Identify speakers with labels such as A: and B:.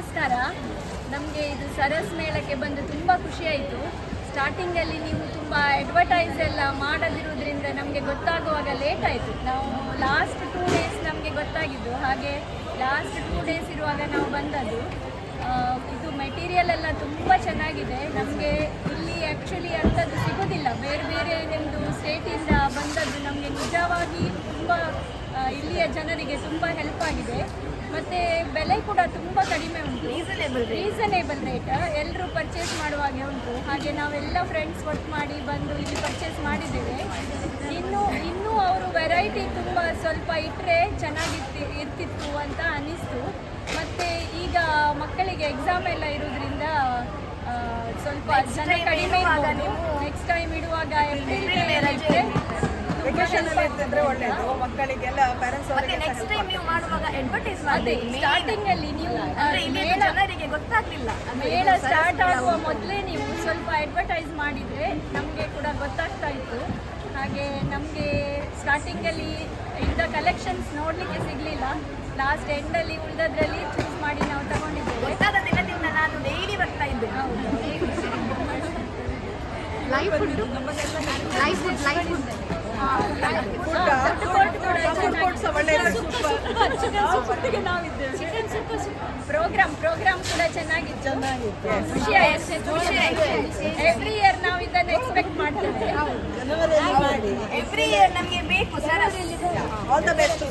A: ನಮಸ್ಕಾರ. ನಮಗೆ ಇದು ಸರಸ್ ಮೇಳಕ್ಕೆ ಬಂದು ತುಂಬ ಖುಷಿಯಾಯಿತು. ಸ್ಟಾರ್ಟಿಂಗಲ್ಲಿ ನೀವು ತುಂಬ ಅಡ್ವರ್ಟೈಸ್ ಎಲ್ಲ ಮಾಡದಿರೋದ್ರಿಂದ ನಮಗೆ ಗೊತ್ತಾಗುವಾಗ ಲೇಟ್ ಆಯಿತು. ನಾವು ಲಾಸ್ಟ್ 2 ಡೇಸ್ ನಮಗೆ ಗೊತ್ತಾಗಿದ್ದು, ಹಾಗೆ ಲಾಸ್ಟ್ 2 ಡೇಸ್ ಇರುವಾಗ ನಾವು ಬಂದದ್ದು. ಇದು ಮೆಟೀರಿಯಲ್ ಎಲ್ಲ ತುಂಬ ಚೆನ್ನಾಗಿದೆ. ನಮಗೆ ಇಲ್ಲಿ ಆ್ಯಕ್ಚುಲಿ ಅಂಥದ್ದು ಸಿಗೋದಿಲ್ಲ. ಬೇರೆ ಬೇರೆ ನಿಮ್ಮದು ಸ್ಟೇಟಿಂದ ಬಂದದ್ದು ನಮಗೆ ನಿಜವಾಗಿ ತುಂಬ ಇಲ್ಲಿಯ ಜನರಿಗೆ ತುಂಬ ಹೆಲ್ಪ್ ಆಗಿದೆ. ಮತ್ತು ಬೆಲೆ ಕೂಡ ತುಂಬ ಕಡಿಮೆ ಉಂಟು, ರೀಸನೇಬಲ್ ರೇಟ್. ಎಲ್ಲರೂ ಪರ್ಚೇಸ್ ಮಾಡುವಾಗೆ ಉಂಟು. ಹಾಗೆ ನಾವೆಲ್ಲ ಫ್ರೆಂಡ್ಸ್ ವರ್ಕ್ ಮಾಡಿ ಬಂದು ಇಲ್ಲಿ ಪರ್ಚೇಸ್ ಮಾಡಿದ್ದೇವೆ. ಇನ್ನೂ ಅವರು ವೆರೈಟಿ ತುಂಬ ಸ್ವಲ್ಪ ಇಟ್ಟರೆ ಇರ್ತಿತ್ತು ಅಂತ ಅನ್ನಿಸ್ತು. ಮತ್ತು ಈಗ ಮಕ್ಕಳಿಗೆ ಎಕ್ಸಾಮ್ ಎಲ್ಲ ಇರೋದ್ರಿಂದ ಸ್ವಲ್ಪ ಜನ ಕಡಿಮೆ ಇರ್ಬೋದು. ನೆಕ್ಸ್ಟ್ ಟೈಮ್ ಇಡುವಾಗ ಸ್ಟಾರ್ಟಿಂಗ್ ಅಲ್ಲಿ ನೀವು ಮೇಳ ಸ್ಟಾರ್ಟ್ ಆಗುವ ಮೊದಲೇ ನೀವು ಸ್ವಲ್ಪ ಅಡ್ವರ್ಟೈಸ್ ಮಾಡಿದ್ರೆ ನಮಗೆ ಕೂಡ ಗೊತ್ತಾಗ್ತಾ ಇತ್ತು. ಹಾಗೆ ನಮಗೆ ಸ್ಟಾರ್ಟಿಂಗಲ್ಲಿ ಇದ್ದ ಕಲೆಕ್ಷನ್ಸ್ ನೋಡಲಿಕ್ಕೆ ಸಿಗಲಿಲ್ಲ. ಲಾಸ್ಟ್ ಎಂಡಲ್ಲಿ ಉಳಿದದ್ರಲ್ಲಿ ಚೂಸ್ ಮಾಡಿ ನಾವು ತಗೊಂಡಿದ್ದೇವೆ.
B: ಗೊತ್ತಾದ ದಿನದಿಂದ ನಾನು ಡೈಲಿ ಬರ್ತಾ ಇದ್ದೆ.
A: ಪ್ರೋಗ್ರಾಮ್ ಕೂಡ ಚೆನ್ನಾಗಿತ್ತು. ಖುಷಿ ಆಯ್ತು. ಎವ್ರಿ ಇಯರ್ ನಾವು ಇದನ್ನು ಎಕ್ಸ್ಪೆಕ್ಟ್ ಮಾಡ್ತೇವೆ.
B: ಎವ್ರಿ ಇಯರ್ ನಮಗೆ ಬೇಕು ಸರ್. All the best.